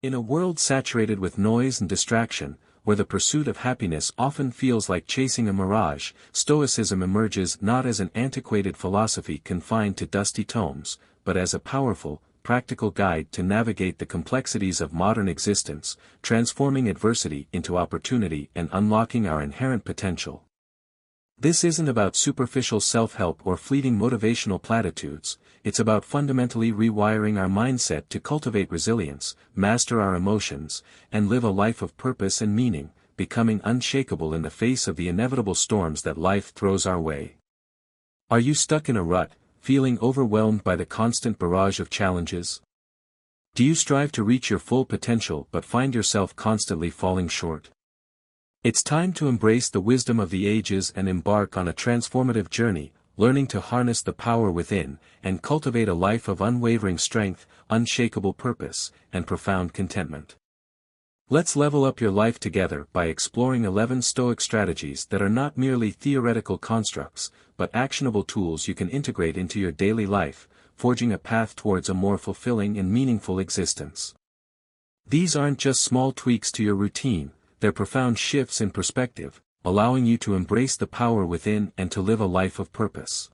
In a world saturated with noise and distraction, where the pursuit of happiness often feels like chasing a mirage, Stoicism emerges not as an antiquated philosophy confined to dusty tomes, but as a powerful, practical guide to navigate the complexities of modern existence, transforming adversity into opportunity and unlocking our inherent potential. This isn't about superficial self-help or fleeting motivational platitudes, it's about fundamentally rewiring our mindset to cultivate resilience, master our emotions, and live a life of purpose and meaning, becoming unshakable in the face of the inevitable storms that life throws our way. Are you stuck in a rut, feeling overwhelmed by the constant barrage of challenges? Do you strive to reach your full potential but find yourself constantly falling short? It's time to embrace the wisdom of the ages and embark on a transformative journey, learning to harness the power within, and cultivate a life of unwavering strength, unshakable purpose, and profound contentment. Let's level up your life together by exploring 11 Stoic strategies that are not merely theoretical constructs, but actionable tools you can integrate into your daily life, forging a path towards a more fulfilling and meaningful existence. These aren't just small tweaks to your routine, they're profound shifts in perspective, allowing you to embrace the power within and to live a life of purpose.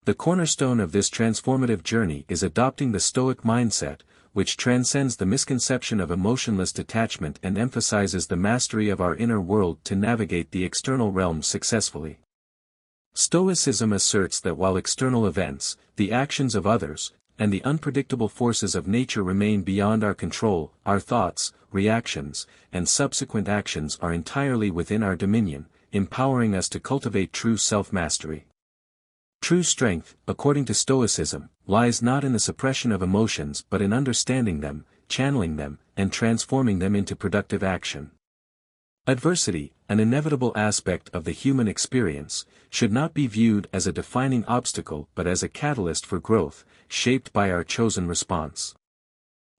The cornerstone of this transformative journey is adopting the Stoic mindset, which transcends the misconception of emotionless detachment and emphasizes the mastery of our inner world to navigate the external realm successfully. Stoicism asserts that while external events, the actions of others, and the unpredictable forces of nature remain beyond our control, our thoughts, reactions, and subsequent actions are entirely within our dominion, empowering us to cultivate true self-mastery. True strength, according to Stoicism, lies not in the suppression of emotions but in understanding them, channeling them, and transforming them into productive action. Adversity, an inevitable aspect of the human experience, should not be viewed as a defining obstacle but as a catalyst for growth, shaped by our chosen response.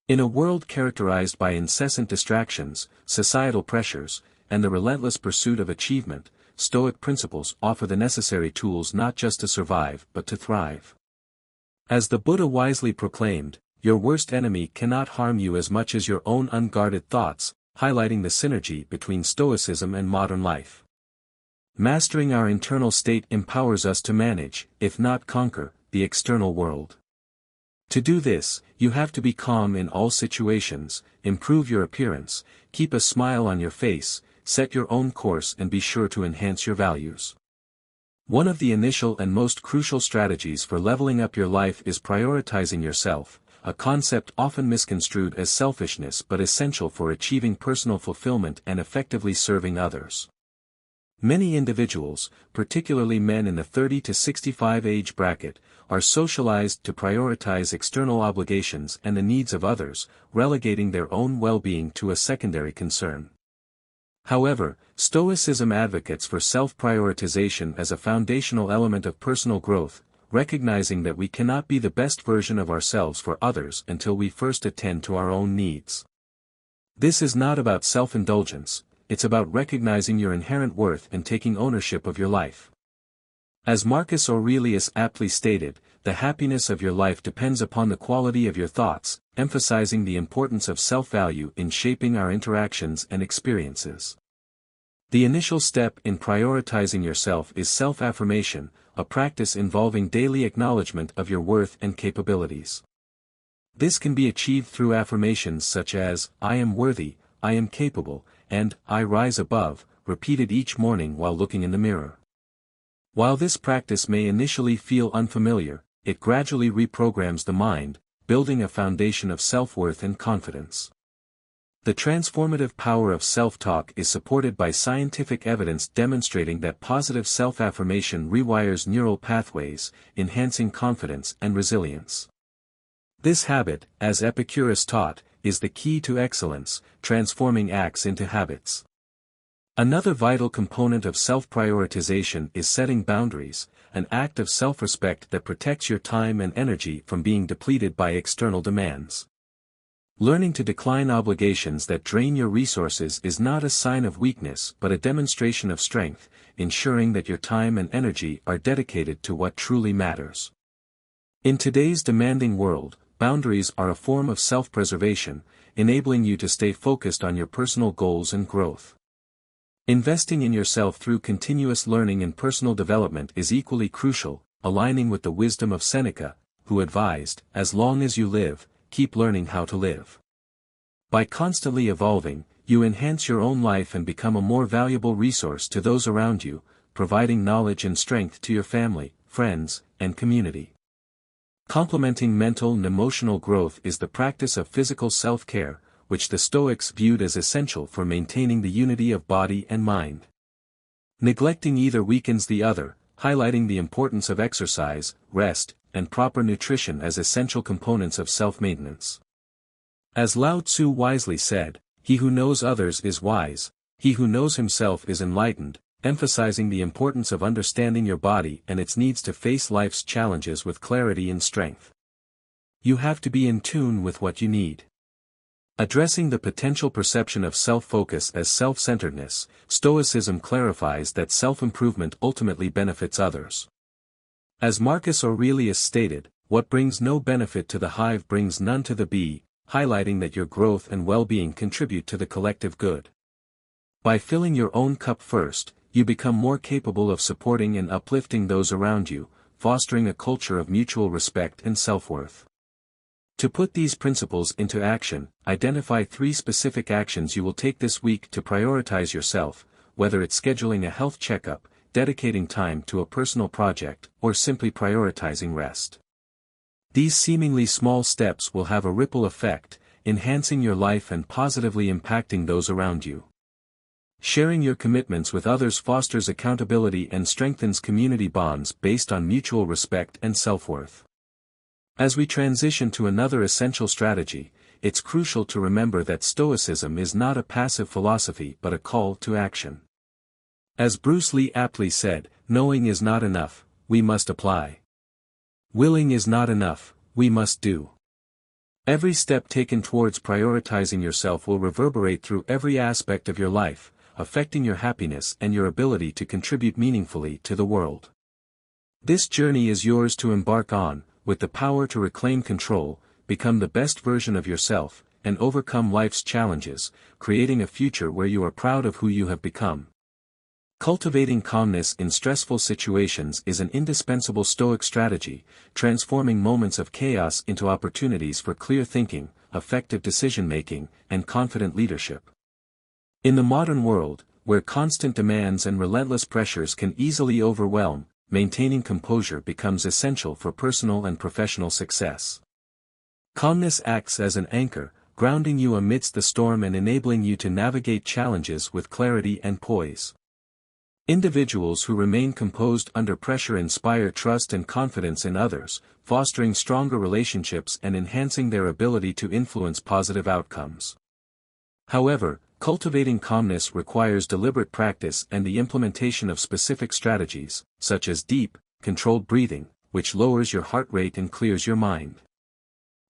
In a world characterized by incessant distractions, societal pressures, and the relentless pursuit of achievement, Stoic principles offer the necessary tools not just to survive but to thrive. As the Buddha wisely proclaimed, your worst enemy cannot harm you as much as your own unguarded thoughts, highlighting the synergy between Stoicism and modern life. Mastering our internal state empowers us to manage, if not conquer, the external world. To do this, you have to be calm in all situations, improve your appearance, keep a smile on your face, set your own course and be sure to enhance your values. One of the initial and most crucial strategies for leveling up your life is prioritizing yourself, a concept often misconstrued as selfishness but essential for achieving personal fulfillment and effectively serving others. Many individuals, particularly men in the 30 to 65 age bracket, are socialized to prioritize external obligations and the needs of others, relegating their own well-being to a secondary concern. However, Stoicism advocates for self-prioritization as a foundational element of personal growth, recognizing that we cannot be the best version of ourselves for others until we first attend to our own needs. This is not about self-indulgence, it's about recognizing your inherent worth and taking ownership of your life. As Marcus Aurelius aptly stated, the happiness of your life depends upon the quality of your thoughts, emphasizing the importance of self-value in shaping our interactions and experiences. The initial step in prioritizing yourself is self-affirmation, a practice involving daily acknowledgement of your worth and capabilities. This can be achieved through affirmations such as, "I am worthy, I am capable," and "I rise above," repeated each morning while looking in the mirror. While this practice may initially feel unfamiliar, it gradually reprograms the mind, building a foundation of self-worth and confidence. The transformative power of self-talk is supported by scientific evidence demonstrating that positive self-affirmation rewires neural pathways, enhancing confidence and resilience. This habit, as Epicurus taught, is the key to excellence, transforming acts into habits. Another vital component of self-prioritization is setting boundaries, an act of self-respect that protects your time and energy from being depleted by external demands. Learning to decline obligations that drain your resources is not a sign of weakness but a demonstration of strength, ensuring that your time and energy are dedicated to what truly matters. In today's demanding world, boundaries are a form of self-preservation, enabling you to stay focused on your personal goals and growth. Investing in yourself through continuous learning and personal development is equally crucial, aligning with the wisdom of Seneca, who advised, "As long as you live, keep learning how to live." By constantly evolving, you enhance your own life and become a more valuable resource to those around you, providing knowledge and strength to your family, friends, and community. Complementing mental and emotional growth is the practice of physical self-care, which the Stoics viewed as essential for maintaining the unity of body and mind. Neglecting either weakens the other, highlighting the importance of exercise, rest, and proper nutrition as essential components of self-maintenance. As Lao Tzu wisely said, "He who knows others is wise, he who knows himself is enlightened," emphasizing the importance of understanding your body and its needs to face life's challenges with clarity and strength. You have to be in tune with what you need. Addressing the potential perception of self-focus as self-centeredness, Stoicism clarifies that self-improvement ultimately benefits others. As Marcus Aurelius stated, "What brings no benefit to the hive brings none to the bee," highlighting that your growth and well-being contribute to the collective good. By filling your own cup first, you become more capable of supporting and uplifting those around you, fostering a culture of mutual respect and self-worth. To put these principles into action, identify 3 specific actions you will take this week to prioritize yourself, whether it's scheduling a health checkup, dedicating time to a personal project, or simply prioritizing rest. These seemingly small steps will have a ripple effect, enhancing your life and positively impacting those around you. Sharing your commitments with others fosters accountability and strengthens community bonds based on mutual respect and self-worth. As we transition to another essential strategy, it's crucial to remember that Stoicism is not a passive philosophy but a call to action. As Bruce Lee aptly said, "Knowing is not enough, we must apply. Willing is not enough, we must do." Every step taken towards prioritizing yourself will reverberate through every aspect of your life, affecting your happiness and your ability to contribute meaningfully to the world. This journey is yours to embark on, with the power to reclaim control, become the best version of yourself, and overcome life's challenges, creating a future where you are proud of who you have become. Cultivating calmness in stressful situations is an indispensable Stoic strategy, transforming moments of chaos into opportunities for clear thinking, effective decision-making, and confident leadership. In the modern world, where constant demands and relentless pressures can easily overwhelm, maintaining composure becomes essential for personal and professional success. Calmness acts as an anchor, grounding you amidst the storm and enabling you to navigate challenges with clarity and poise. Individuals who remain composed under pressure inspire trust and confidence in others, fostering stronger relationships and enhancing their ability to influence positive outcomes. However, cultivating calmness requires deliberate practice and the implementation of specific strategies, such as deep, controlled breathing, which lowers your heart rate and clears your mind.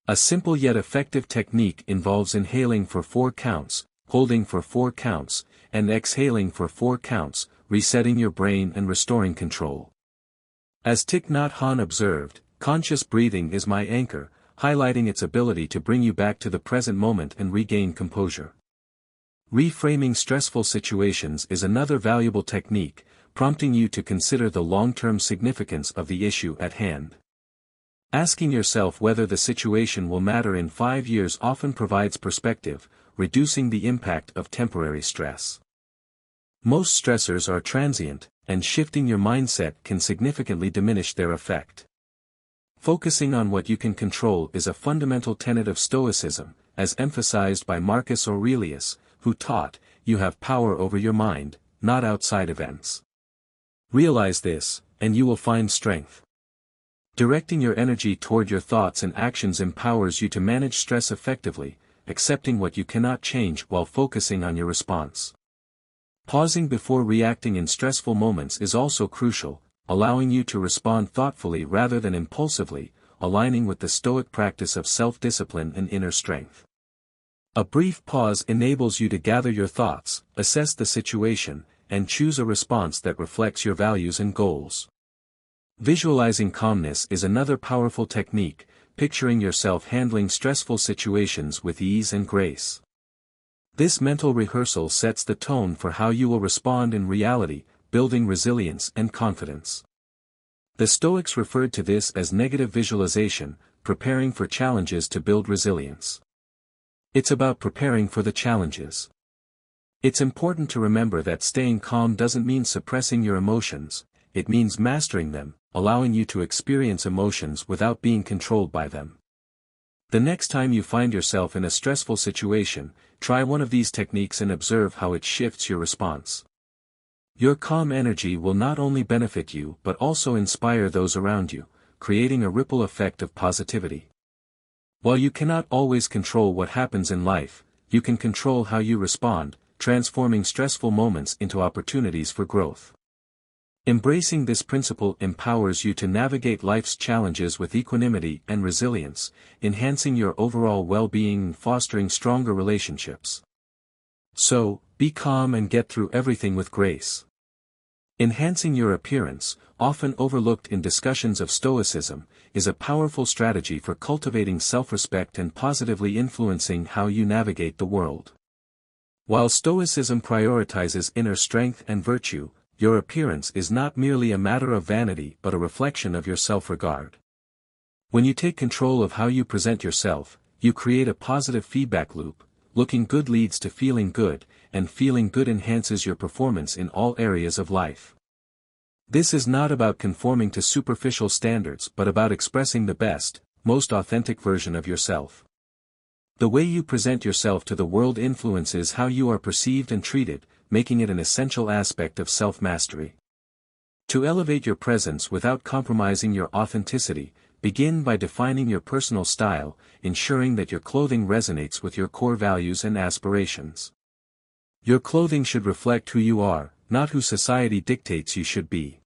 A simple yet effective technique involves inhaling for 4 counts, holding for 4 counts, and exhaling for 4 counts, resetting your brain and restoring control. As Thich Nhat Hanh observed, "Conscious breathing is my anchor," highlighting its ability to bring you back to the present moment and regain composure. Reframing stressful situations is another valuable technique, prompting you to consider the long-term significance of the issue at hand. Asking yourself whether the situation will matter in 5 years often provides perspective, reducing the impact of temporary stress. Most stressors are transient, and shifting your mindset can significantly diminish their effect. Focusing on what you can control is a fundamental tenet of Stoicism, as emphasized by Marcus Aurelius, who taught, "You have power over your mind, not outside events." Realize this, and you will find strength. Directing your energy toward your thoughts and actions empowers you to manage stress effectively, accepting what you cannot change while focusing on your response. Pausing before reacting in stressful moments is also crucial, allowing you to respond thoughtfully rather than impulsively, aligning with the Stoic practice of self-discipline and inner strength. A brief pause enables you to gather your thoughts, assess the situation, and choose a response that reflects your values and goals. Visualizing calmness is another powerful technique, picturing yourself handling stressful situations with ease and grace. This mental rehearsal sets the tone for how you will respond in reality, building resilience and confidence. The Stoics referred to this as negative visualization, preparing for challenges to build resilience. It's about preparing for the challenges. It's important to remember that staying calm doesn't mean suppressing your emotions, it means mastering them, allowing you to experience emotions without being controlled by them. The next time you find yourself in a stressful situation, try one of these techniques and observe how it shifts your response. Your calm energy will not only benefit you but also inspire those around you, creating a ripple effect of positivity. While you cannot always control what happens in life, you can control how you respond, transforming stressful moments into opportunities for growth. Embracing this principle empowers you to navigate life's challenges with equanimity and resilience, enhancing your overall well-being and fostering stronger relationships. So, be calm and get through everything with grace. Enhancing your appearance, often overlooked in discussions of Stoicism, is a powerful strategy for cultivating self-respect and positively influencing how you navigate the world. While Stoicism prioritizes inner strength and virtue, your appearance is not merely a matter of vanity but a reflection of your self-regard. When you take control of how you present yourself, you create a positive feedback loop. Looking good leads to feeling good, and feeling good enhances your performance in all areas of life. This is not about conforming to superficial standards but about expressing the best, most authentic version of yourself. The way you present yourself to the world influences how you are perceived and treated, making it an essential aspect of self-mastery. To elevate your presence without compromising your authenticity, begin by defining your personal style, ensuring that your clothing resonates with your core values and aspirations. Your clothing should reflect who you are, not who society dictates you should be.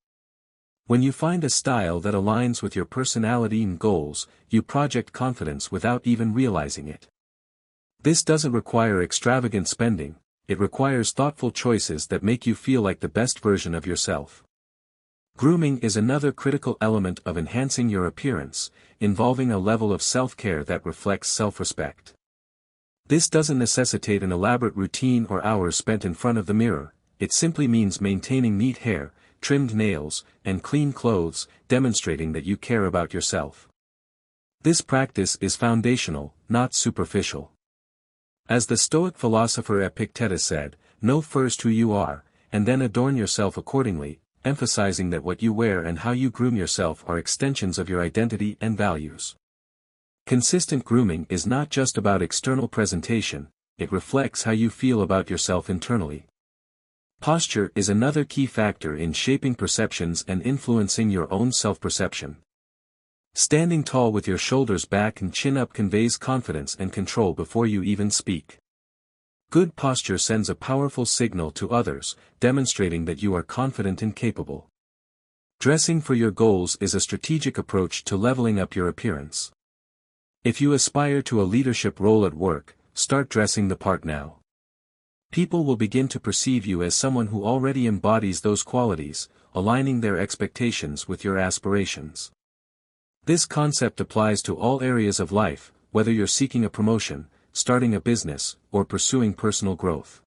When you find a style that aligns with your personality and goals, you project confidence without even realizing it. This doesn't require extravagant spending, it requires thoughtful choices that make you feel like the best version of yourself. Grooming is another critical element of enhancing your appearance, involving a level of self-care that reflects self-respect. This doesn't necessitate an elaborate routine or hours spent in front of the mirror, it simply means maintaining neat hair, trimmed nails, and clean clothes, demonstrating that you care about yourself. This practice is foundational, not superficial. As the Stoic philosopher Epictetus said, know first who you are, and then adorn yourself accordingly, emphasizing that what you wear and how you groom yourself are extensions of your identity and values. Consistent grooming is not just about external presentation, it reflects how you feel about yourself internally. Posture is another key factor in shaping perceptions and influencing your own self-perception. Standing tall with your shoulders back and chin up conveys confidence and control before you even speak. Good posture sends a powerful signal to others, demonstrating that you are confident and capable. Dressing for your goals is a strategic approach to leveling up your appearance. If you aspire to a leadership role at work, start dressing the part now. People will begin to perceive you as someone who already embodies those qualities, aligning their expectations with your aspirations. This concept applies to all areas of life, whether you're seeking a promotion, starting a business, or pursuing personal growth.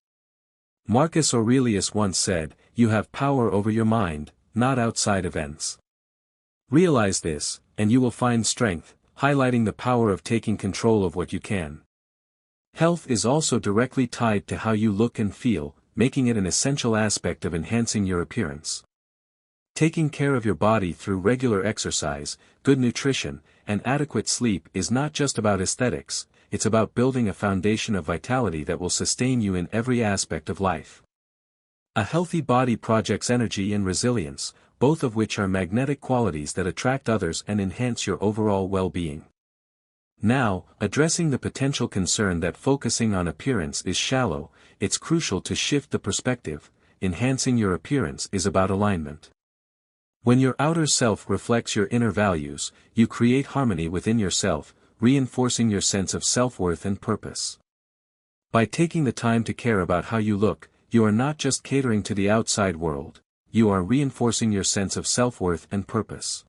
Marcus Aurelius once said, "You have power over your mind, not outside events." Realize this, and you will find strength, highlighting the power of taking control of what you can. Health is also directly tied to how you look and feel, making it an essential aspect of enhancing your appearance. Taking care of your body through regular exercise, good nutrition, and adequate sleep is not just about aesthetics, it's about building a foundation of vitality that will sustain you in every aspect of life. A healthy body projects energy and resilience, both of which are magnetic qualities that attract others and enhance your overall well-being. Now, addressing the potential concern that focusing on appearance is shallow, it's crucial to shift the perspective. Enhancing your appearance is about alignment. When your outer self reflects your inner values, you create harmony within yourself, reinforcing your sense of self-worth and purpose. By taking the time to care about how you look, you are not just catering to the outside world, you are reinforcing your sense of self-worth and purpose.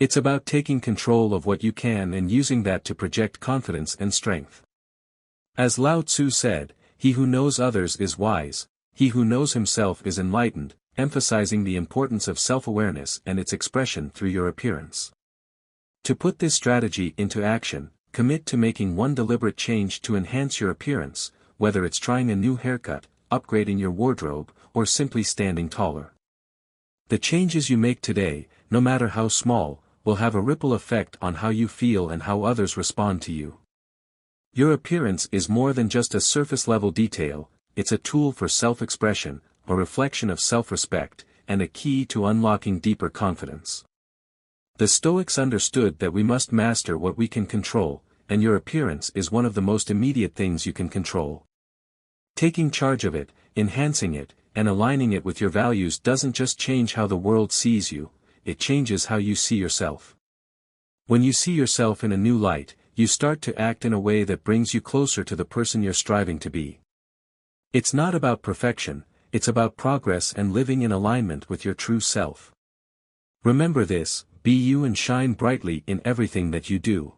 It's about taking control of what you can and using that to project confidence and strength. As Lao Tzu said, "He who knows others is wise, he who knows himself is enlightened," emphasizing the importance of self-awareness and its expression through your appearance. To put this strategy into action, commit to making one deliberate change to enhance your appearance, whether it's trying a new haircut, upgrading your wardrobe, or simply standing taller. The changes you make today, no matter how small, will have a ripple effect on how you feel and how others respond to you. Your appearance is more than just a surface-level detail, it's a tool for self-expression, a reflection of self-respect, and a key to unlocking deeper confidence. The Stoics understood that we must master what we can control, and your appearance is one of the most immediate things you can control. Taking charge of it, enhancing it, and aligning it with your values doesn't just change how the world sees you, it changes how you see yourself. When you see yourself in a new light, you start to act in a way that brings you closer to the person you're striving to be. It's not about perfection, it's about progress and living in alignment with your true self. Remember this, be you and shine brightly in everything that you do.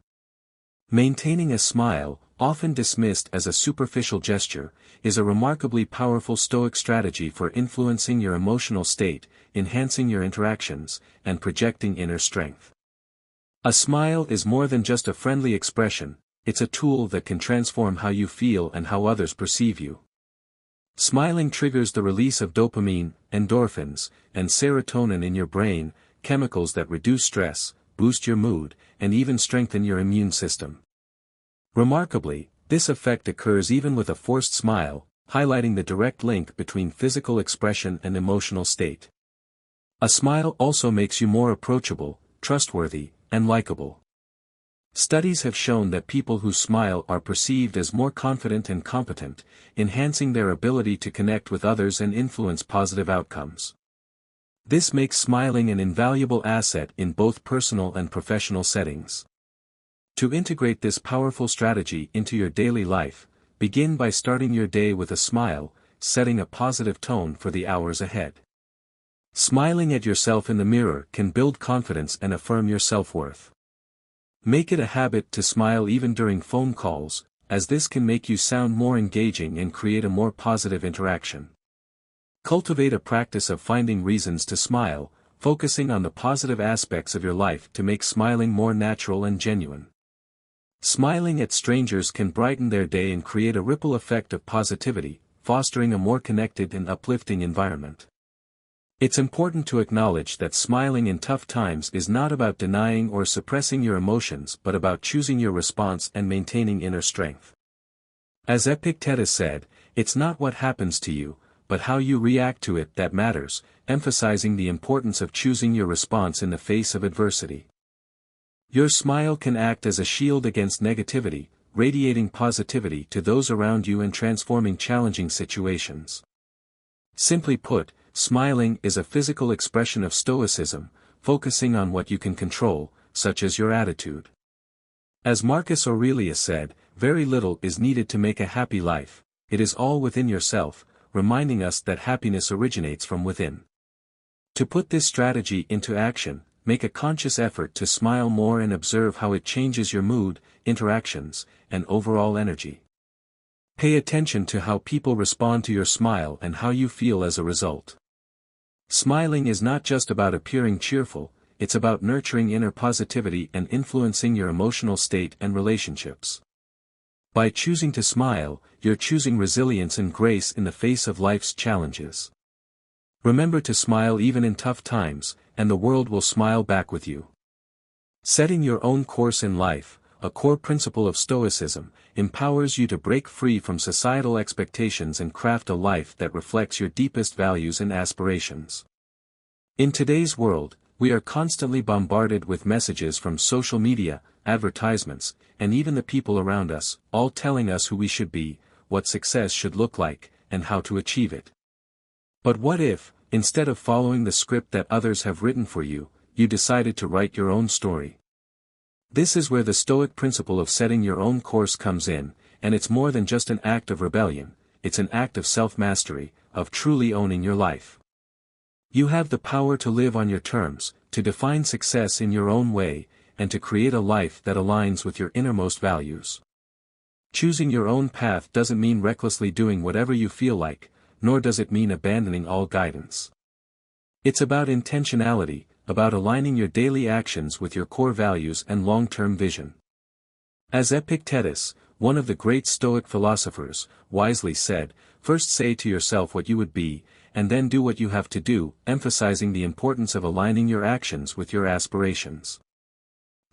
Maintaining a smile, often dismissed as a superficial gesture, is a remarkably powerful Stoic strategy for influencing your emotional state, enhancing your interactions, and projecting inner strength. A smile is more than just a friendly expression, it's a tool that can transform how you feel and how others perceive you. Smiling triggers the release of dopamine, endorphins, and serotonin in your brain, chemicals that reduce stress, boost your mood, and even strengthen your immune system. Remarkably, this effect occurs even with a forced smile, highlighting the direct link between physical expression and emotional state. A smile also makes you more approachable, trustworthy, and likable. Studies have shown that people who smile are perceived as more confident and competent, enhancing their ability to connect with others and influence positive outcomes. This makes smiling an invaluable asset in both personal and professional settings. To integrate this powerful strategy into your daily life, begin by starting your day with a smile, setting a positive tone for the hours ahead. Smiling at yourself in the mirror can build confidence and affirm your self-worth. Make it a habit to smile even during phone calls, as this can make you sound more engaging and create a more positive interaction. Cultivate a practice of finding reasons to smile, focusing on the positive aspects of your life to make smiling more natural and genuine. Smiling at strangers can brighten their day and create a ripple effect of positivity, fostering a more connected and uplifting environment. It's important to acknowledge that smiling in tough times is not about denying or suppressing your emotions but about choosing your response and maintaining inner strength. As Epictetus said, it's not what happens to you, but how you react to it that matters, emphasizing the importance of choosing your response in the face of adversity. Your smile can act as a shield against negativity, radiating positivity to those around you and transforming challenging situations. Simply put, smiling is a physical expression of Stoicism, focusing on what you can control, such as your attitude. As Marcus Aurelius said, very little is needed to make a happy life, it is all within yourself, reminding us that happiness originates from within. To put this strategy into action, make a conscious effort to smile more and observe how it changes your mood, interactions, and overall energy. Pay attention to how people respond to your smile and how you feel as a result. Smiling is not just about appearing cheerful, it's about nurturing inner positivity and influencing your emotional state and relationships. By choosing to smile, you're choosing resilience and grace in the face of life's challenges. Remember to smile even in tough times, and the world will smile back with you. Setting your own course in life, a core principle of Stoicism, empowers you to break free from societal expectations and craft a life that reflects your deepest values and aspirations. In today's world, we are constantly bombarded with messages from social media, advertisements, and even the people around us, all telling us who we should be, what success should look like, and how to achieve it. But what if, instead of following the script that others have written for you, you decided to write your own story? This is where the Stoic principle of setting your own course comes in, and it's more than just an act of rebellion, it's an act of self-mastery, of truly owning your life. You have the power to live on your terms, to define success in your own way, and to create a life that aligns with your innermost values. Choosing your own path doesn't mean recklessly doing whatever you feel like, nor does it mean abandoning all guidance. It's about intentionality, about aligning your daily actions with your core values and long-term vision. As Epictetus, one of the great Stoic philosophers, wisely said, "First say to yourself what you would be, and then do what you have to do," emphasizing the importance of aligning your actions with your aspirations.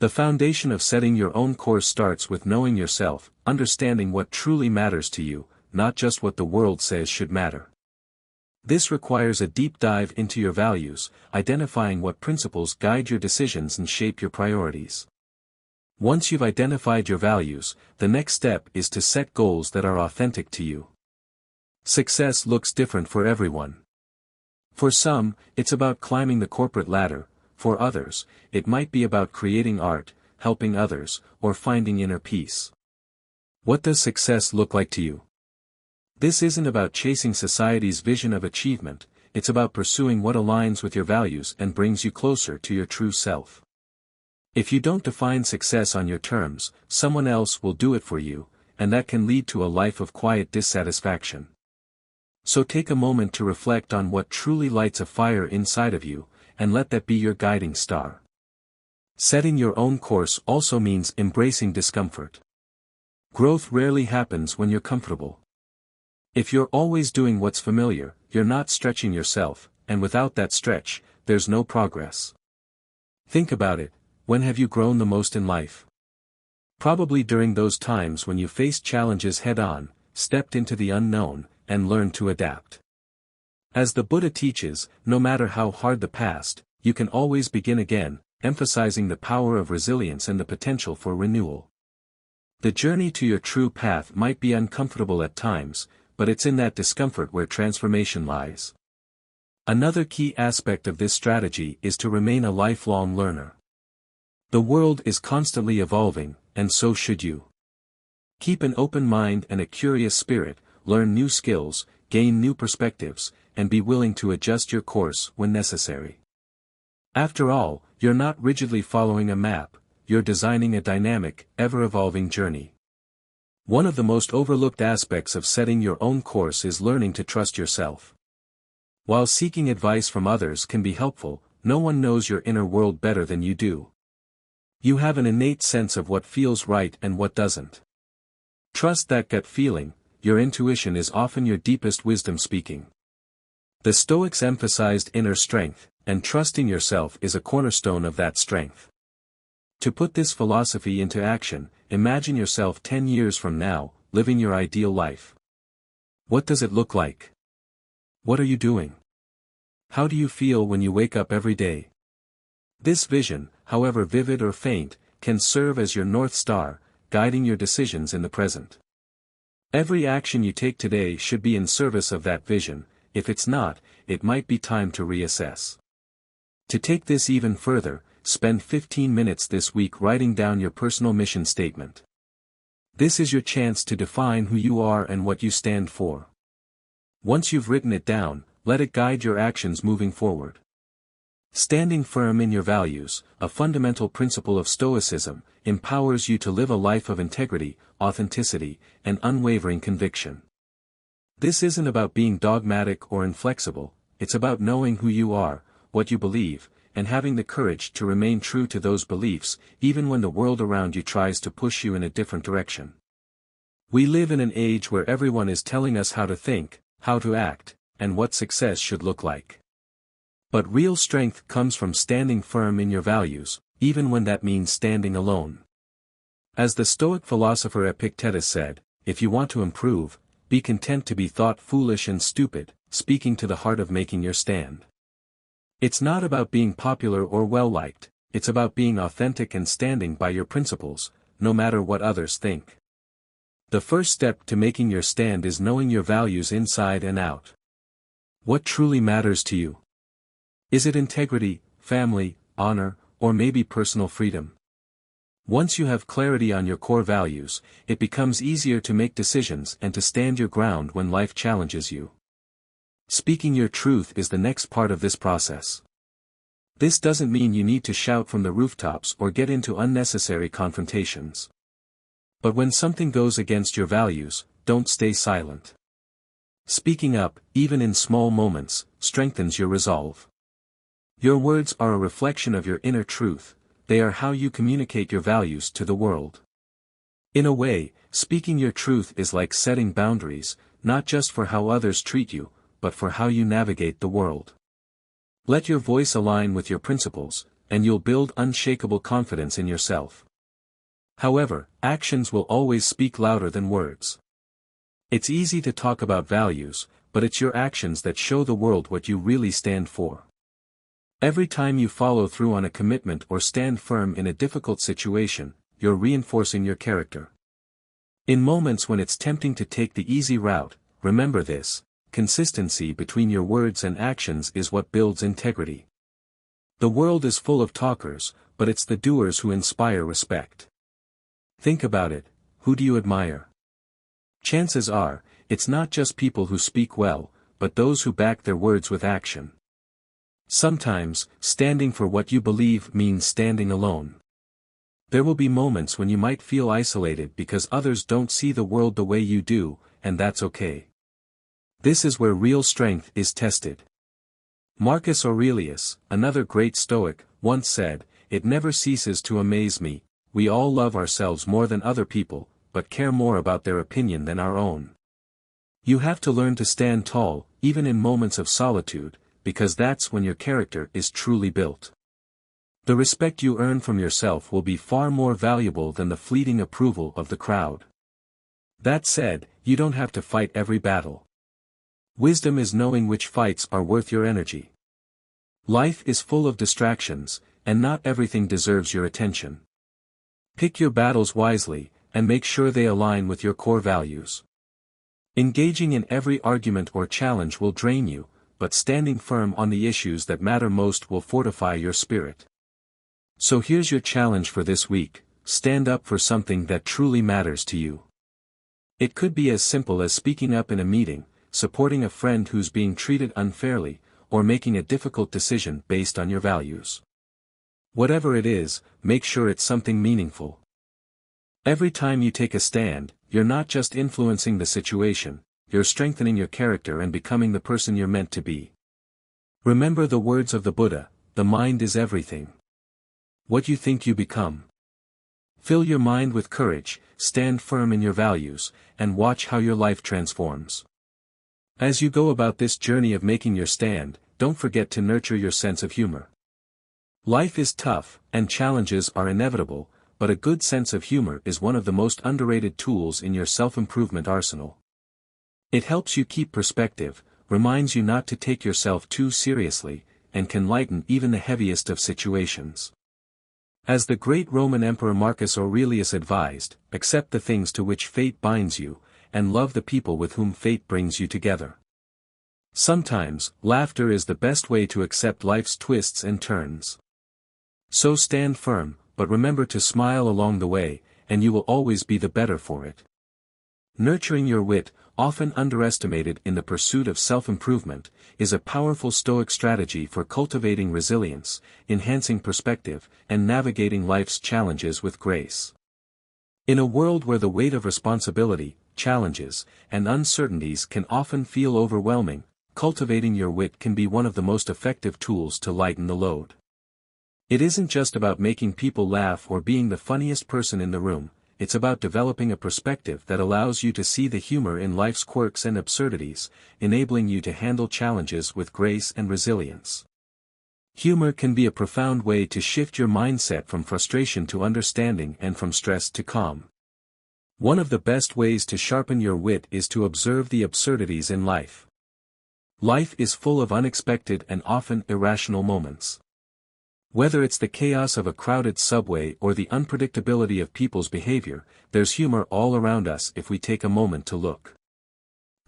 The foundation of setting your own course starts with knowing yourself, understanding what truly matters to you, not just what the world says should matter. This requires a deep dive into your values, identifying what principles guide your decisions and shape your priorities. Once you've identified your values, the next step is to set goals that are authentic to you. Success looks different for everyone. For some, it's about climbing the corporate ladder. For others, it might be about creating art, helping others, or finding inner peace. What does success look like to you? This isn't about chasing society's vision of achievement, it's about pursuing what aligns with your values and brings you closer to your true self. If you don't define success on your terms, someone else will do it for you, and that can lead to a life of quiet dissatisfaction. So take a moment to reflect on what truly lights a fire inside of you, and let that be your guiding star. Setting your own course also means embracing discomfort. Growth rarely happens when you're comfortable. If you're always doing what's familiar, you're not stretching yourself, and without that stretch, there's no progress. Think about it, when have you grown the most in life? Probably during those times when you faced challenges head-on, stepped into the unknown, and learned to adapt. As the Buddha teaches, no matter how hard the past, you can always begin again, emphasizing the power of resilience and the potential for renewal. The journey to your true path might be uncomfortable at times, but it's in that discomfort where transformation lies. Another key aspect of this strategy is to remain a lifelong learner. The world is constantly evolving, and so should you. Keep an open mind and a curious spirit, learn new skills, gain new perspectives, and be willing to adjust your course when necessary. After all, you're not rigidly following a map, you're designing a dynamic, ever-evolving journey. One of the most overlooked aspects of setting your own course is learning to trust yourself. While seeking advice from others can be helpful, no one knows your inner world better than you do. You have an innate sense of what feels right and what doesn't. Trust that gut feeling, your intuition is often your deepest wisdom speaking. The Stoics emphasized inner strength, and trusting yourself is a cornerstone of that strength. To put this philosophy into action, imagine yourself 10 years from now, living your ideal life. What does it look like? What are you doing? How do you feel when you wake up every day? This vision, however vivid or faint, can serve as your North Star, guiding your decisions in the present. Every action you take today should be in service of that vision. If it's not, it might be time to reassess. To take this even further, spend 15 minutes this week writing down your personal mission statement. This is your chance to define who you are and what you stand for. Once you've written it down, let it guide your actions moving forward. Standing firm in your values, a fundamental principle of Stoicism, empowers you to live a life of integrity, authenticity, and unwavering conviction. This isn't about being dogmatic or inflexible, it's about knowing who you are, what you believe, and having the courage to remain true to those beliefs, even when the world around you tries to push you in a different direction. We live in an age where everyone is telling us how to think, how to act, and what success should look like. But real strength comes from standing firm in your values, even when that means standing alone. As the Stoic philosopher Epictetus said, if you want to improve, be content to be thought foolish and stupid, speaking to the heart of making your stand. It's not about being popular or well-liked, it's about being authentic and standing by your principles, no matter what others think. The first step to making your stand is knowing your values inside and out. What truly matters to you? Is it integrity, family, honor, or maybe personal freedom? Once you have clarity on your core values, it becomes easier to make decisions and to stand your ground when life challenges you. Speaking your truth is the next part of this process. This doesn't mean you need to shout from the rooftops or get into unnecessary confrontations. But when something goes against your values, don't stay silent. Speaking up, even in small moments, strengthens your resolve. Your words are a reflection of your inner truth, they are how you communicate your values to the world. In a way, speaking your truth is like setting boundaries, not just for how others treat you, but for how you navigate the world. Let your voice align with your principles, and you'll build unshakable confidence in yourself. However, actions will always speak louder than words. It's easy to talk about values, but it's your actions that show the world what you really stand for. Every time you follow through on a commitment or stand firm in a difficult situation, you're reinforcing your character. In moments when it's tempting to take the easy route, remember this: consistency between your words and actions is what builds integrity. The world is full of talkers, but it's the doers who inspire respect. Think about it, who do you admire? Chances are, it's not just people who speak well, but those who back their words with action. Sometimes, standing for what you believe means standing alone. There will be moments when you might feel isolated because others don't see the world the way you do, and that's okay. This is where real strength is tested. Marcus Aurelius, another great Stoic, once said, "It never ceases to amaze me, we all love ourselves more than other people, but care more about their opinion than our own." You have to learn to stand tall, even in moments of solitude, because that's when your character is truly built. The respect you earn from yourself will be far more valuable than the fleeting approval of the crowd. That said, you don't have to fight every battle. Wisdom is knowing which fights are worth your energy. Life is full of distractions, and not everything deserves your attention. Pick your battles wisely, and make sure they align with your core values. Engaging in every argument or challenge will drain you, but standing firm on the issues that matter most will fortify your spirit. So here's your challenge for this week: stand up for something that truly matters to you. It could be as simple as speaking up in a meeting, supporting a friend who's being treated unfairly, or making a difficult decision based on your values. Whatever it is, make sure it's something meaningful. Every time you take a stand, you're not just influencing the situation, you're strengthening your character and becoming the person you're meant to be. Remember the words of the Buddha: the mind is everything. What you think you become. Fill your mind with courage, stand firm in your values, and watch how your life transforms. As you go about this journey of making your stand, don't forget to nurture your sense of humor. Life is tough, and challenges are inevitable, but a good sense of humor is one of the most underrated tools in your self-improvement arsenal. It helps you keep perspective, reminds you not to take yourself too seriously, and can lighten even the heaviest of situations. As the great Roman Emperor Marcus Aurelius advised, accept the things to which fate binds you, and love the people with whom fate brings you together. Sometimes, laughter is the best way to accept life's twists and turns. So stand firm, but remember to smile along the way, and you will always be the better for it. Nurturing your wit, often underestimated in the pursuit of self-improvement, is a powerful Stoic strategy for cultivating resilience, enhancing perspective, and navigating life's challenges with grace. In a world where the weight of responsibility, challenges, and uncertainties can often feel overwhelming, cultivating your wit can be one of the most effective tools to lighten the load. It isn't just about making people laugh or being the funniest person in the room, it's about developing a perspective that allows you to see the humor in life's quirks and absurdities, enabling you to handle challenges with grace and resilience. Humor can be a profound way to shift your mindset from frustration to understanding and from stress to calm. One of the best ways to sharpen your wit is to observe the absurdities in life. Life is full of unexpected and often irrational moments. Whether it's the chaos of a crowded subway or the unpredictability of people's behavior, there's humor all around us if we take a moment to look.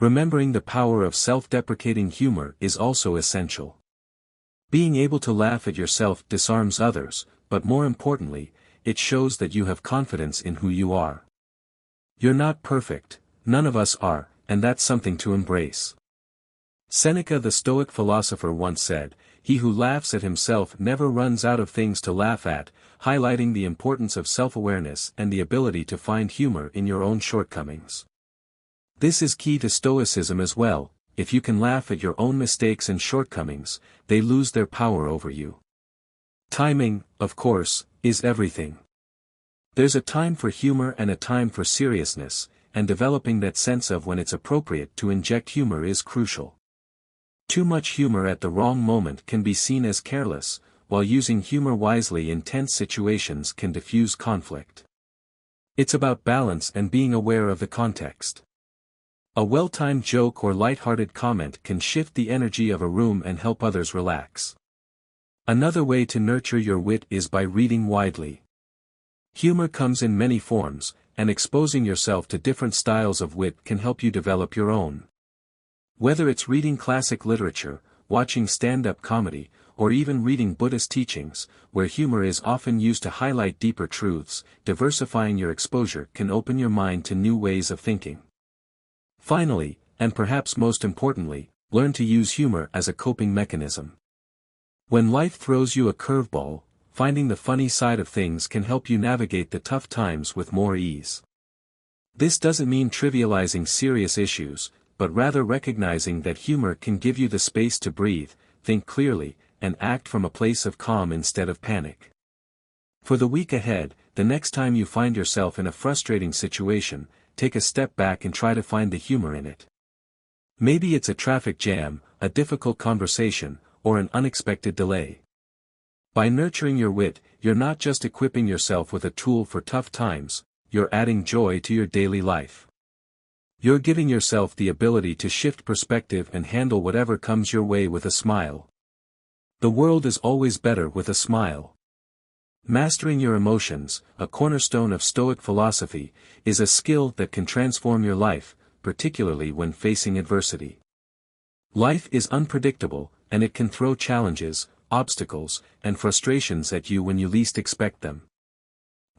Remembering the power of self-deprecating humor is also essential. Being able to laugh at yourself disarms others, but more importantly, it shows that you have confidence in who you are. You're not perfect, none of us are, and that's something to embrace. Seneca the Stoic philosopher once said, "He who laughs at himself never runs out of things to laugh at," highlighting the importance of self-awareness and the ability to find humor in your own shortcomings. This is key to Stoicism as well. If you can laugh at your own mistakes and shortcomings, they lose their power over you. Timing, of course, is everything. There's a time for humor and a time for seriousness, and developing that sense of when it's appropriate to inject humor is crucial. Too much humor at the wrong moment can be seen as careless, while using humor wisely in tense situations can diffuse conflict. It's about balance and being aware of the context. A well-timed joke or light-hearted comment can shift the energy of a room and help others relax. Another way to nurture your wit is by reading widely. Humor comes in many forms, and exposing yourself to different styles of wit can help you develop your own. Whether it's reading classic literature, watching stand-up comedy, or even reading Buddhist teachings, where humor is often used to highlight deeper truths, diversifying your exposure can open your mind to new ways of thinking. Finally, and perhaps most importantly, learn to use humor as a coping mechanism. When life throws you a curveball, finding the funny side of things can help you navigate the tough times with more ease. This doesn't mean trivializing serious issues, but rather recognizing that humor can give you the space to breathe, think clearly, and act from a place of calm instead of panic. For the week ahead, the next time you find yourself in a frustrating situation, take a step back and try to find the humor in it. Maybe it's a traffic jam, a difficult conversation, or an unexpected delay. By nurturing your wit, you're not just equipping yourself with a tool for tough times, you're adding joy to your daily life. You're giving yourself the ability to shift perspective and handle whatever comes your way with a smile. The world is always better with a smile. Mastering your emotions, a cornerstone of Stoic philosophy, is a skill that can transform your life, particularly when facing adversity. Life is unpredictable, and it can throw challenges, obstacles, and frustrations at you when you least expect them.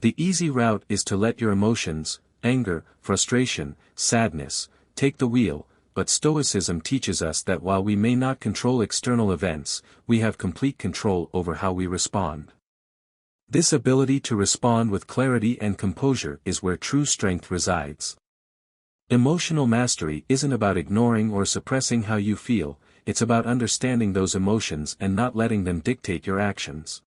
The easy route is to let your emotions, anger, frustration, sadness, take the wheel, but Stoicism teaches us that while we may not control external events, we have complete control over how we respond. This ability to respond with clarity and composure is where true strength resides. Emotional mastery isn't about ignoring or suppressing how you feel, it's about understanding those emotions and not letting them dictate your actions.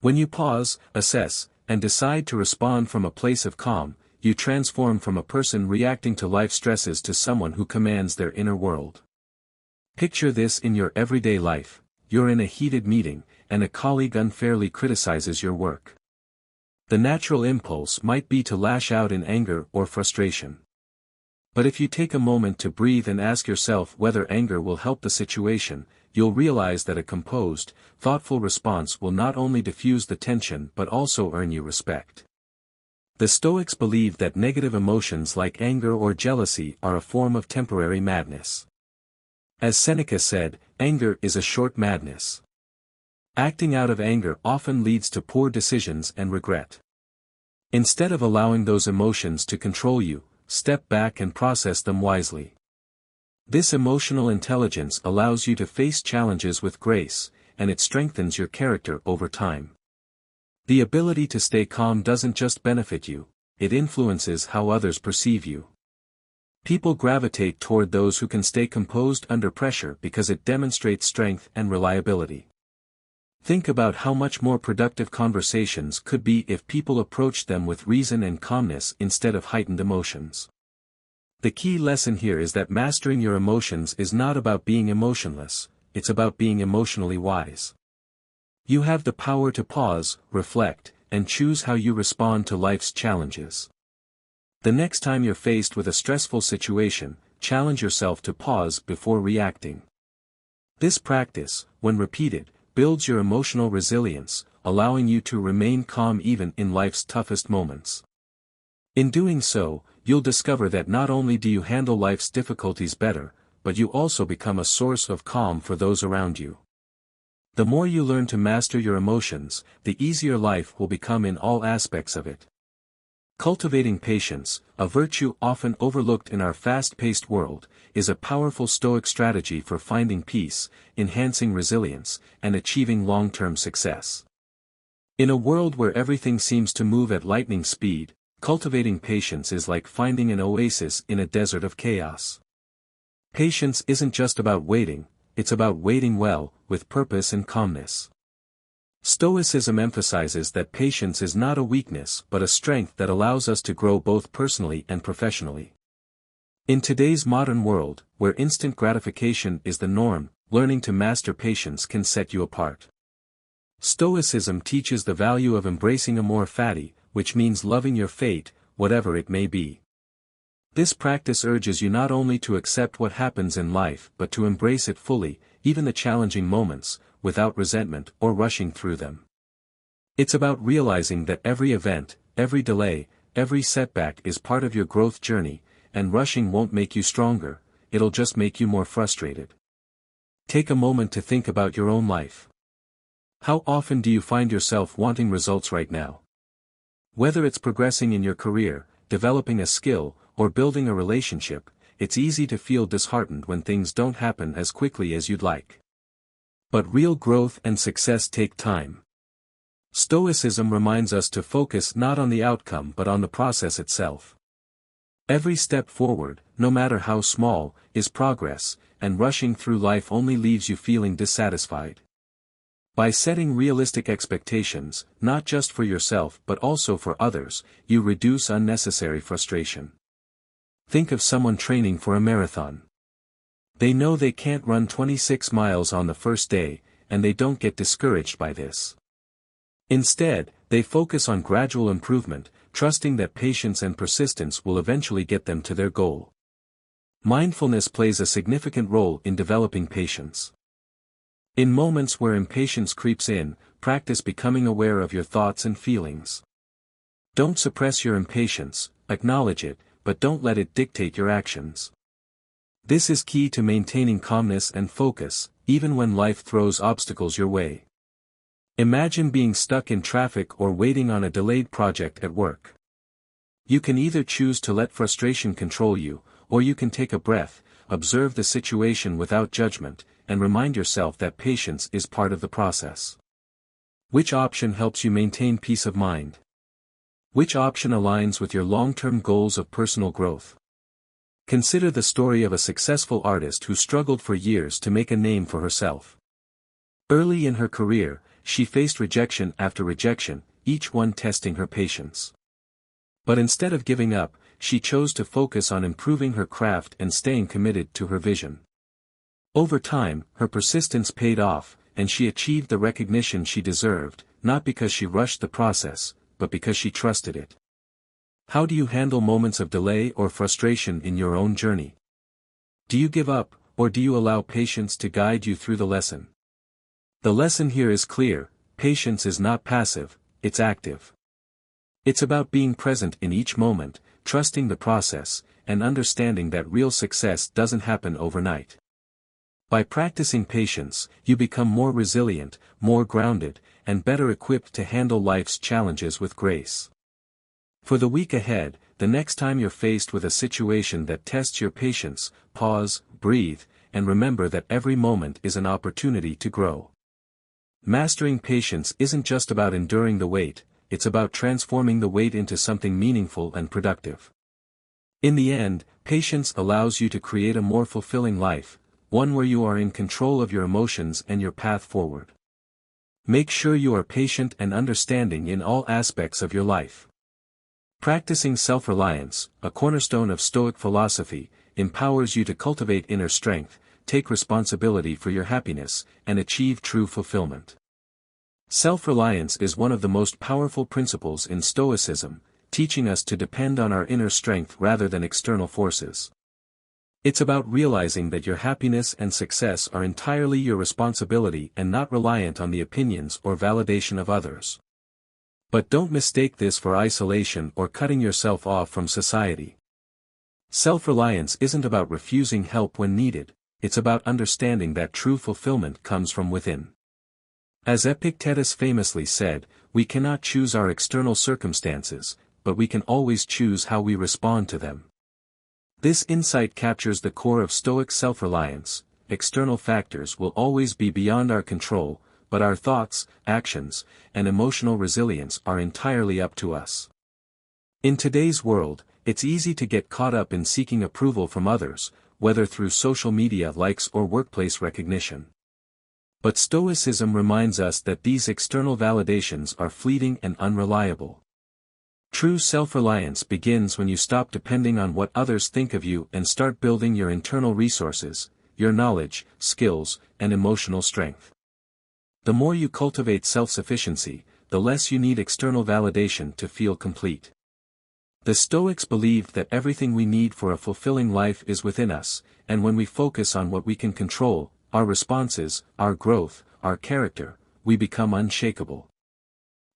When you pause, assess, and decide to respond from a place of calm, you transform from a person reacting to life stresses to someone who commands their inner world. Picture this in your everyday life: you're in a heated meeting, and a colleague unfairly criticizes your work. The natural impulse might be to lash out in anger or frustration. But if you take a moment to breathe and ask yourself whether anger will help the situation, you'll realize that a composed, thoughtful response will not only diffuse the tension but also earn you respect. The Stoics believe that negative emotions like anger or jealousy are a form of temporary madness. As Seneca said, anger is a short madness. Acting out of anger often leads to poor decisions and regret. Instead of allowing those emotions to control you, step back and process them wisely. This emotional intelligence allows you to face challenges with grace, and it strengthens your character over time. The ability to stay calm doesn't just benefit you, it influences how others perceive you. People gravitate toward those who can stay composed under pressure because it demonstrates strength and reliability. Think about how much more productive conversations could be if people approached them with reason and calmness instead of heightened emotions. The key lesson here is that mastering your emotions is not about being emotionless, it's about being emotionally wise. You have the power to pause, reflect, and choose how you respond to life's challenges. The next time you're faced with a stressful situation, challenge yourself to pause before reacting. This practice, when repeated, builds your emotional resilience, allowing you to remain calm even in life's toughest moments. In doing so, you'll discover that not only do you handle life's difficulties better, but you also become a source of calm for those around you. The more you learn to master your emotions, the easier life will become in all aspects of it. Cultivating patience, a virtue often overlooked in our fast-paced world, is a powerful Stoic strategy for finding peace, enhancing resilience, and achieving long-term success. In a world where everything seems to move at lightning speed, cultivating patience is like finding an oasis in a desert of chaos. Patience isn't just about waiting, it's about waiting well, with purpose and calmness. Stoicism emphasizes that patience is not a weakness but a strength that allows us to grow both personally and professionally. In today's modern world, where instant gratification is the norm, learning to master patience can set you apart. Stoicism teaches the value of embracing amor fati, which means loving your fate, whatever it may be. This practice urges you not only to accept what happens in life but to embrace it fully, even the challenging moments, without resentment or rushing through them. It's about realizing that every event, every delay, every setback is part of your growth journey, and rushing won't make you stronger, it'll just make you more frustrated. Take a moment to think about your own life. How often do you find yourself wanting results right now? Whether it's progressing in your career, developing a skill, or building a relationship, it's easy to feel disheartened when things don't happen as quickly as you'd like. But real growth and success take time. Stoicism reminds us to focus not on the outcome but on the process itself. Every step forward, no matter how small, is progress, and rushing through life only leaves you feeling dissatisfied. By setting realistic expectations, not just for yourself but also for others, you reduce unnecessary frustration. Think of someone training for a marathon. They know they can't run 26 miles on the first day, and they don't get discouraged by this. Instead, they focus on gradual improvement, trusting that patience and persistence will eventually get them to their goal. Mindfulness plays a significant role in developing patience. In moments where impatience creeps in, practice becoming aware of your thoughts and feelings. Don't suppress your impatience, acknowledge it, but don't let it dictate your actions. This is key to maintaining calmness and focus, even when life throws obstacles your way. Imagine being stuck in traffic or waiting on a delayed project at work. You can either choose to let frustration control you, or you can take a breath, observe the situation without judgment, and remind yourself that patience is part of the process. Which option helps you maintain peace of mind? Which option aligns with your long-term goals of personal growth? Consider the story of a successful artist who struggled for years to make a name for herself. Early in her career, she faced rejection after rejection, each one testing her patience. But instead of giving up, she chose to focus on improving her craft and staying committed to her vision. Over time, her persistence paid off, and she achieved the recognition she deserved, not because she rushed the process, but because she trusted it. How do you handle moments of delay or frustration in your own journey? Do you give up, or do you allow patience to guide you through the lesson? The lesson here is clear: patience is not passive, it's active. It's about being present in each moment, trusting the process, and understanding that real success doesn't happen overnight. By practicing patience, you become more resilient, more grounded, and better equipped to handle life's challenges with grace. For the week ahead, the next time you're faced with a situation that tests your patience, pause, breathe, and remember that every moment is an opportunity to grow. Mastering patience isn't just about enduring the wait, it's about transforming the wait into something meaningful and productive. In the end, patience allows you to create a more fulfilling life, one where you are in control of your emotions and your path forward. Make sure you are patient and understanding in all aspects of your life. Practicing self-reliance, a cornerstone of Stoic philosophy, empowers you to cultivate inner strength, take responsibility for your happiness, and achieve true fulfillment. Self-reliance is one of the most powerful principles in Stoicism, teaching us to depend on our inner strength rather than external forces. It's about realizing that your happiness and success are entirely your responsibility and not reliant on the opinions or validation of others. But don't mistake this for isolation or cutting yourself off from society. Self-reliance isn't about refusing help when needed, it's about understanding that true fulfillment comes from within. As Epictetus famously said, we cannot choose our external circumstances, but we can always choose how we respond to them. This insight captures the core of Stoic self-reliance. External factors will always be beyond our control, but our thoughts, actions, and emotional resilience are entirely up to us. In today's world, it's easy to get caught up in seeking approval from others, whether through social media likes or workplace recognition. But Stoicism reminds us that these external validations are fleeting and unreliable. True self-reliance begins when you stop depending on what others think of you and start building your internal resources, your knowledge, skills, and emotional strength. The more you cultivate self-sufficiency, the less you need external validation to feel complete. The Stoics believed that everything we need for a fulfilling life is within us, and when we focus on what we can control, our responses, our growth, our character, we become unshakable.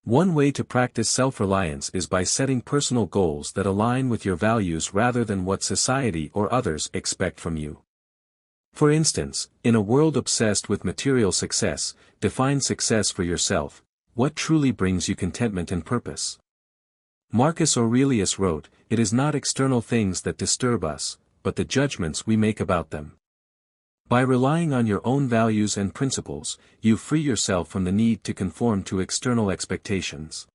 One way to practice self-reliance is by setting personal goals that align with your values rather than what society or others expect from you. For instance, in a world obsessed with material success, define success for yourself. What truly brings you contentment and purpose? Marcus Aurelius wrote, "It is not external things that disturb us, but the judgments we make about them." By relying on your own values and principles, you free yourself from the need to conform to external expectations.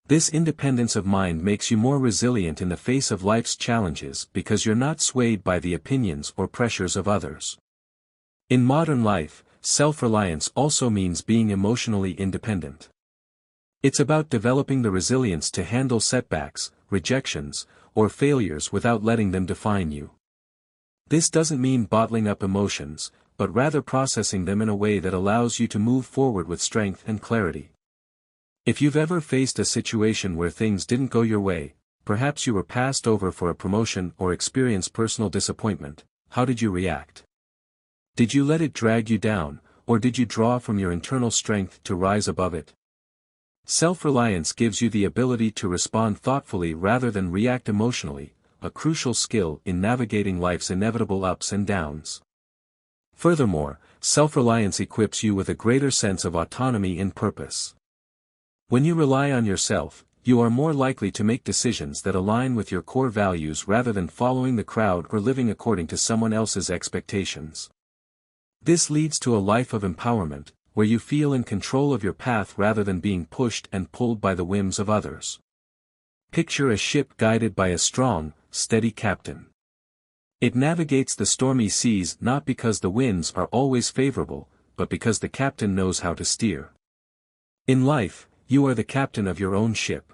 This independence of mind makes you more resilient in the face of life's challenges because you're not swayed by the opinions or pressures of others. In modern life, self-reliance also means being emotionally independent. It's about developing the resilience to handle setbacks, rejections, or failures without letting them define you. This doesn't mean bottling up emotions, but rather processing them in a way that allows you to move forward with strength and clarity. If you've ever faced a situation where things didn't go your way, perhaps you were passed over for a promotion or experienced personal disappointment, how did you react? Did you let it drag you down, or did you draw from your internal strength to rise above it? Self-reliance gives you the ability to respond thoughtfully rather than react emotionally, a crucial skill in navigating life's inevitable ups and downs. Furthermore, self-reliance equips you with a greater sense of autonomy and purpose. When you rely on yourself, you are more likely to make decisions that align with your core values rather than following the crowd or living according to someone else's expectations. This leads to a life of empowerment, where you feel in control of your path rather than being pushed and pulled by the whims of others. Picture a ship guided by a strong, steady captain. It navigates the stormy seas not because the winds are always favorable, but because the captain knows how to steer. In life, you are the captain of your own ship.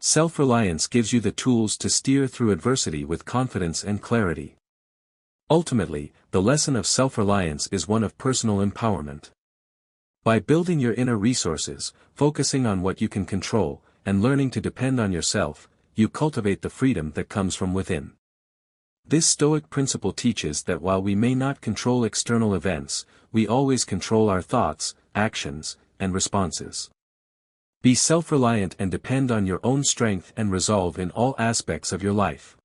Self-reliance gives you the tools to steer through adversity with confidence and clarity. Ultimately, the lesson of self-reliance is one of personal empowerment. By building your inner resources, focusing on what you can control, and learning to depend on yourself, you cultivate the freedom that comes from within. This Stoic principle teaches that while we may not control external events, we always control our thoughts, actions, and responses. Be self-reliant and depend on your own strength and resolve in all aspects of your life.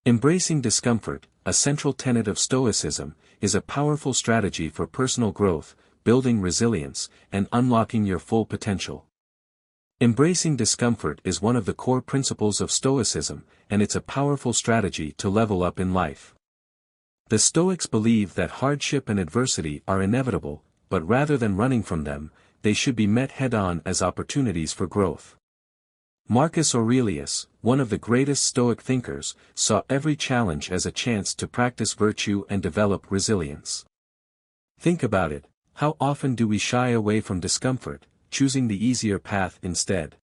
Embracing discomfort, a central tenet of Stoicism, is a powerful strategy for personal growth, building resilience, and unlocking your full potential. Embracing discomfort is one of the core principles of Stoicism, and it's a powerful strategy to level up in life. The Stoics believe that hardship and adversity are inevitable, but rather than running from them, they should be met head-on as opportunities for growth. Marcus Aurelius, one of the greatest Stoic thinkers, saw every challenge as a chance to practice virtue and develop resilience. Think about it. How often do we shy away from discomfort, choosing the easier path instead?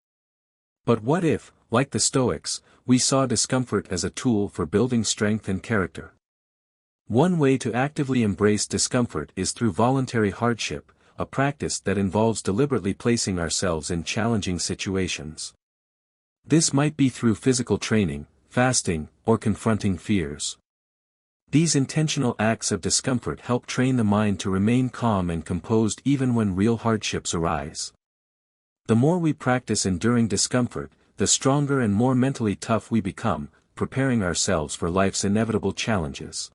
But what if, like the Stoics, we saw discomfort as a tool for building strength and character? One way to actively embrace discomfort is through voluntary hardship, a practice that involves deliberately placing ourselves in challenging situations. This might be through physical training, fasting, or confronting fears. These intentional acts of discomfort help train the mind to remain calm and composed even when real hardships arise. The more we practice enduring discomfort, the stronger and more mentally tough we become, preparing ourselves for life's inevitable challenges.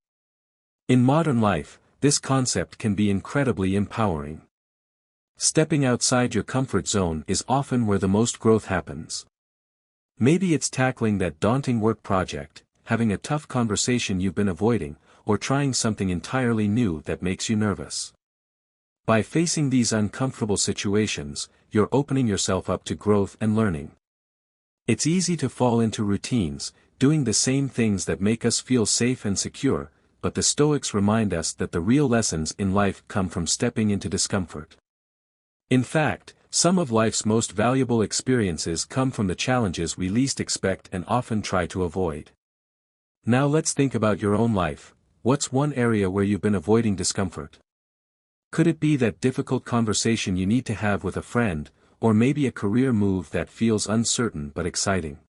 In modern life, this concept can be incredibly empowering. Stepping outside your comfort zone is often where the most growth happens. Maybe it's tackling that daunting work project, having a tough conversation you've been avoiding, or trying something entirely new that makes you nervous. By facing these uncomfortable situations, you're opening yourself up to growth and learning. It's easy to fall into routines, doing the same things that make us feel safe and secure, but the Stoics remind us that the real lessons in life come from stepping into discomfort. In fact, some of life's most valuable experiences come from the challenges we least expect and often try to avoid. Now let's think about your own life. What's one area where you've been avoiding discomfort? Could it be that difficult conversation you need to have with a friend, or maybe a career move that feels uncertain but exciting?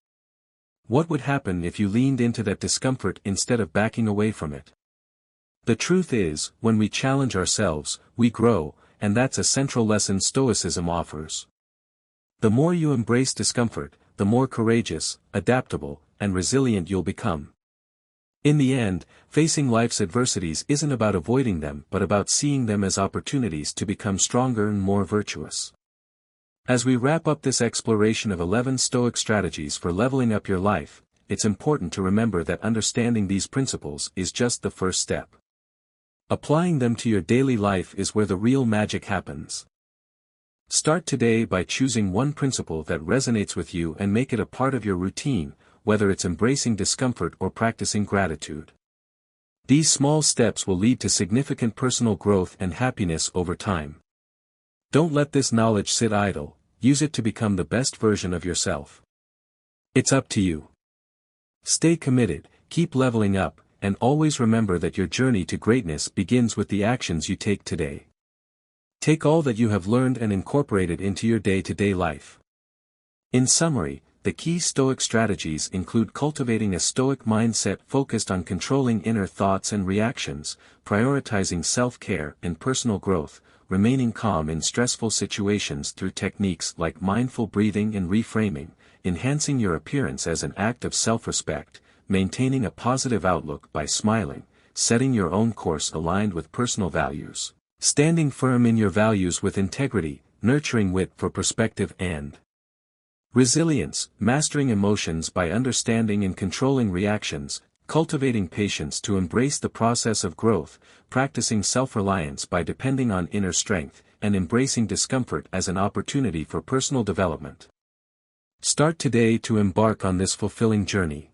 What would happen if you leaned into that discomfort instead of backing away from it? The truth is, when we challenge ourselves, we grow, and that's a central lesson Stoicism offers. The more you embrace discomfort, the more courageous, adaptable, and resilient you'll become. In the end, facing life's adversities isn't about avoiding them but about seeing them as opportunities to become stronger and more virtuous. As we wrap up this exploration of 11 Stoic strategies for leveling up your life, it's important to remember that understanding these principles is just the first step. Applying them to your daily life is where the real magic happens. Start today by choosing one principle that resonates with you and make it a part of your routine, whether it's embracing discomfort or practicing gratitude. These small steps will lead to significant personal growth and happiness over time. Don't let this knowledge sit idle, use it to become the best version of yourself. It's up to you. Stay committed, keep leveling up, and always remember that your journey to greatness begins with the actions you take today. Take all that you have learned and incorporate it into your day-to-day life. In summary, the key Stoic strategies include cultivating a Stoic mindset focused on controlling inner thoughts and reactions, prioritizing self-care and personal growth, remaining calm in stressful situations through techniques like mindful breathing and reframing, enhancing your appearance as an act of self-respect, maintaining a positive outlook by smiling, setting your own course aligned with personal values, standing firm in your values with integrity, nurturing wit for perspective and resilience, mastering emotions by understanding and controlling reactions, cultivating patience to embrace the process of growth, practicing self-reliance by depending on inner strength, and embracing discomfort as an opportunity for personal development. Start today to embark on this fulfilling journey.